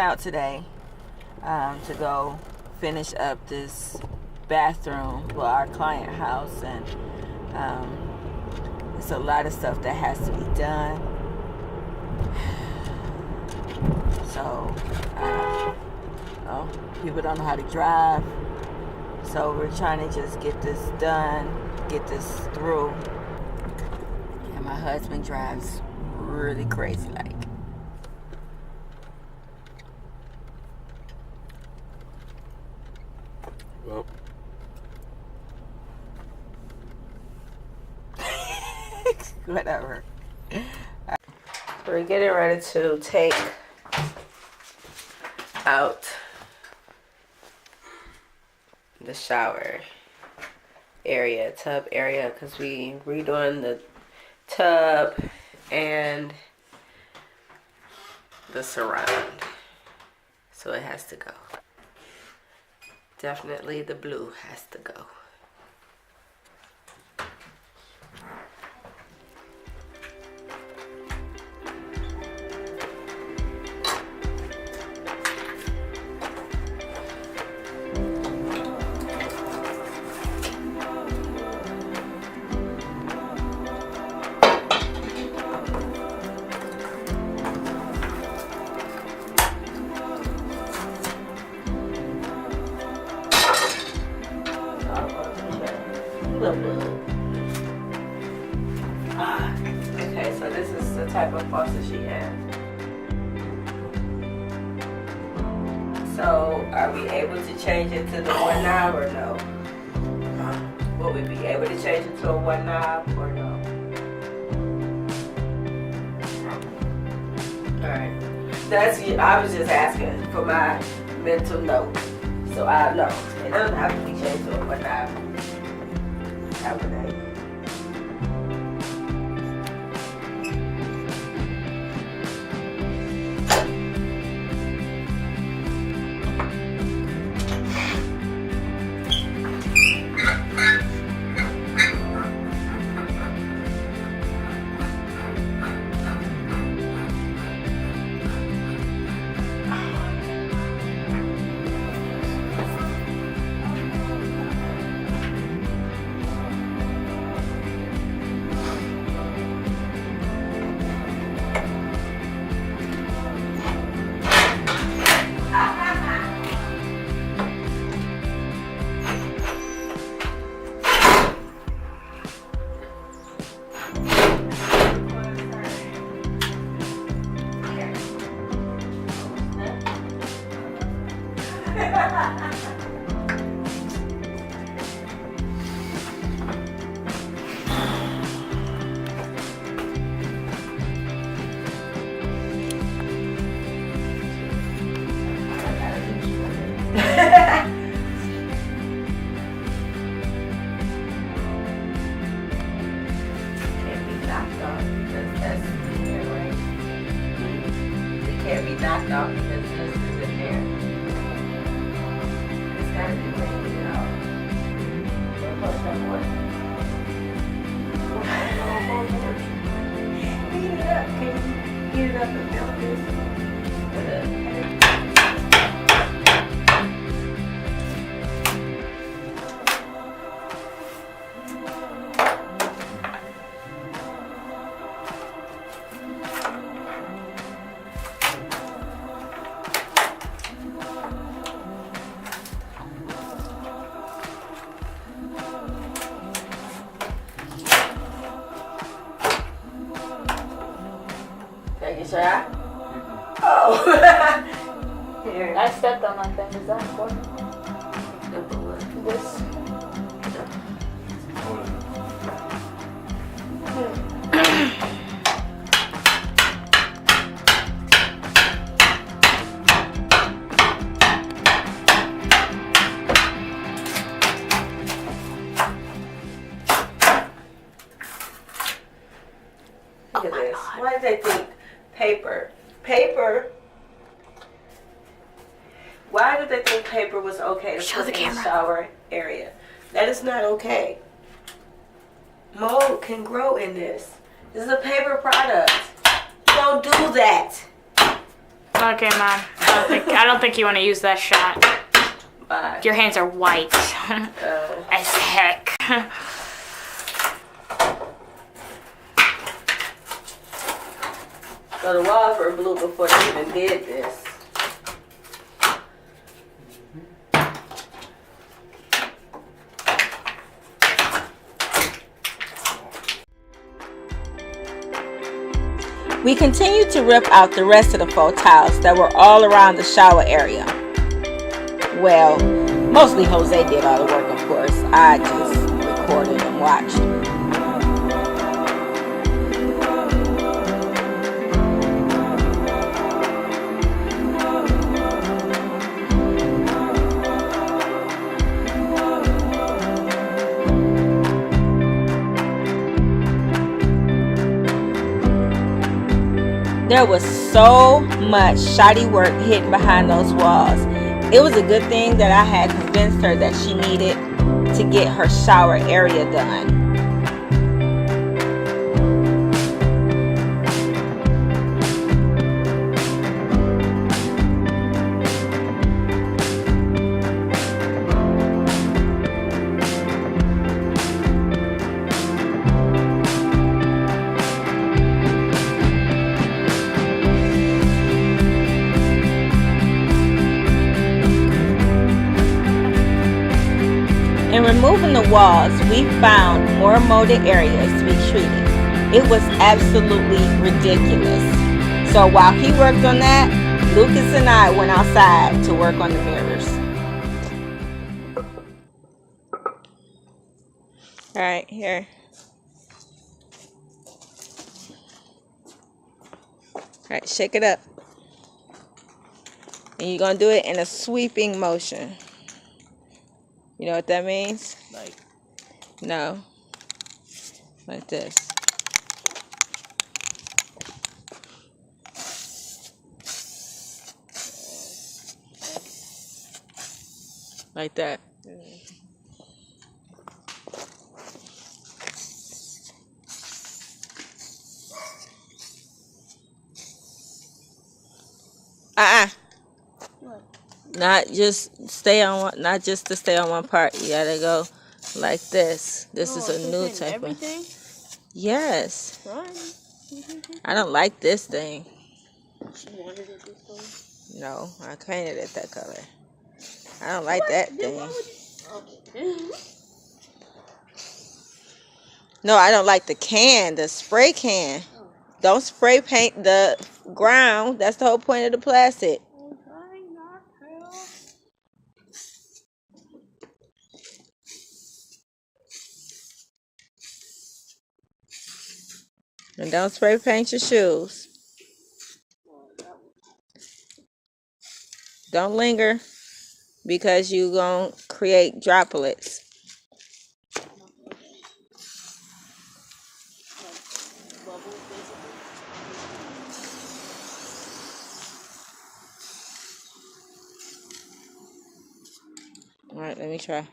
out today to go finish up this bathroom for our client house, and it's a lot of stuff that has to be done. So people don't know how to drive, so we're trying to just get this done, get this through. And my husband drives really crazy like. Well, whatever. We're getting ready to take out the shower area, tub area, because we redoing the tub and the surround, so it has to go. Definitely the blue has to go. Okay, so this is the type of faucet she has. So, are we able to change it to the 1 knob or no? Will we be able to change it to a 1 knob or no? Alright. I was just asking for my mental note. So I know. It doesn't have to be changed to a 1 knob. Carbonate. Can't be knocked off because this is in there. It's gotta be cleaned out. We'll push that one. Heat it up. Can you heat it up and fill this with a take a shot? Oh! Here. I stepped on my thing. Is that important? This. Look at this. Why did they think paper? Why did they think paper was okay to put in the shower area? That is not okay. Mold can grow in this. This is a paper product. Don't do that. Okay, Mom. I don't think you want to use that shot. Bye. Your hands are white as heck. So the walls were blue before they even did this. We continued to rip out the rest of the faux tiles that were all around the shower area. Well, mostly Jose did all the work, of course. I just recorded and watched. There was so much shoddy work hidden behind those walls. It was a good thing that I had convinced her that she needed to get her shower area done. In removing the walls, we found more molded areas to be treated. It was absolutely ridiculous. So while he worked on that, Lucas and I went outside to work on the mirrors. All right, here. All right, shake it up. And you're going to do it in a sweeping motion. You know what that means? Like, no. Like this. Like that. Not just stay on one, not just to stay on one part. You gotta go like this. This is a new type everything? of. Yes. I don't like this thing. You wanted it this color? No, I painted it that color. I don't like that thing. No, I don't like the can, the spray can. Don't spray paint the ground. That's the whole point of the plastic. And don't spray paint your shoes. Don't linger because you're going to create droplets. All right, let me try.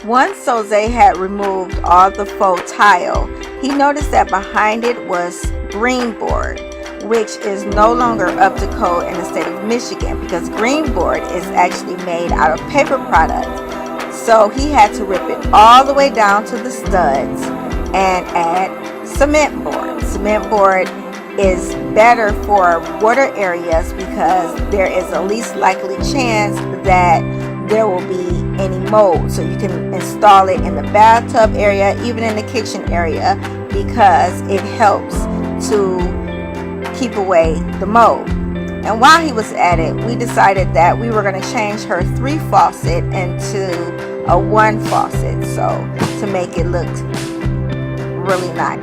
Once Jose had removed all the faux tile, he noticed that behind it was green board, which is no longer up to code in the state of Michigan because green board is actually made out of paper product. So he had to rip it all the way down to the studs and add cement board. Cement board is better for water areas because there is a least likely chance that there will be any mold. So you can install it in the bathtub area, even in the kitchen area, because it helps to keep away the mold. And while he was at it, we decided that we were going to change her 3 faucet into a 1 faucet, so to make it look really nice.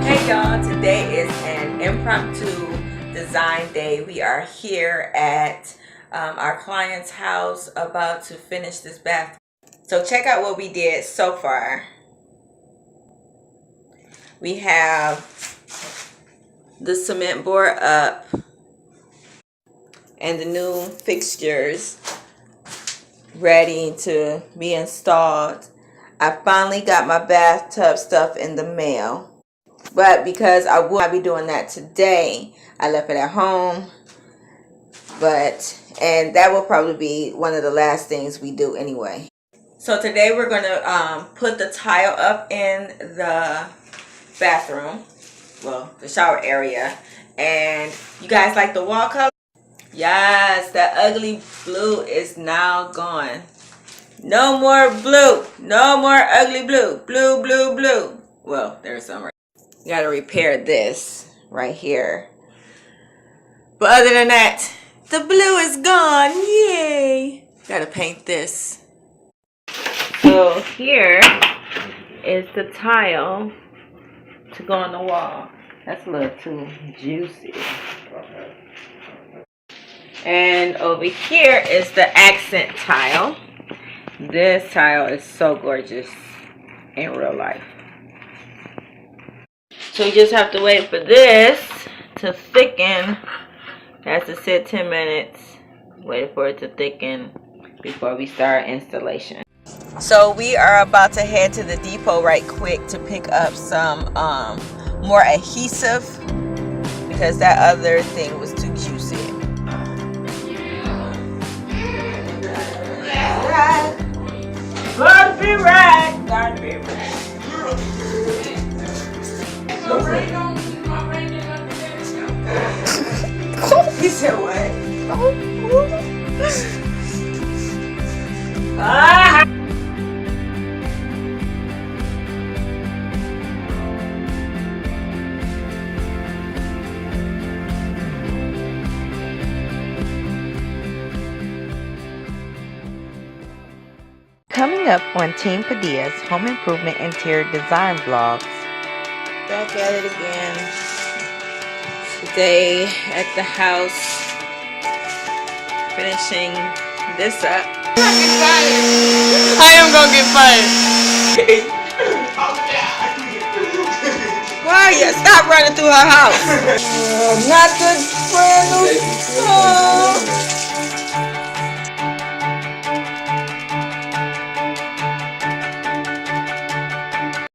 Hey y'all, today is an impromptu design day. We are here at our client's house about to finish this bathroom. So check out what we did so far. We have the cement board up and the new fixtures. ready to be installed. I finally got my bathtub stuff in the mail. But because I will not be doing that today, I left it at home. And that will probably be one of the last things we do anyway. So today we're going to put the tile up in the bathroom. Well, the shower area. And you guys like the wall color? Yes, that ugly blue is now gone. No more blue. No more ugly blue. Blue, blue, blue. Well, there's some right. You gotta repair this right here. But other than that, the blue is gone. Yay. Gotta paint this. So here is the tile to go on the wall. That's a little too juicy. And over here is the accent tile. This tile is so gorgeous in real life. So you just have to wait for this to thicken. It has to sit 10 minutes. Wait for it to thicken before we start installation. So we are about to head to the depot right quick to pick up some more adhesive because that other thing was too juicy. Gotta be right. Gotta be right. He said what? Ah! Coming up on Team Padilla's Home Improvement Interior Design Vlogs. Back at it again. Today at the house. Finishing this up. I am gonna get fired. Why you stop running through her house? Not good friend.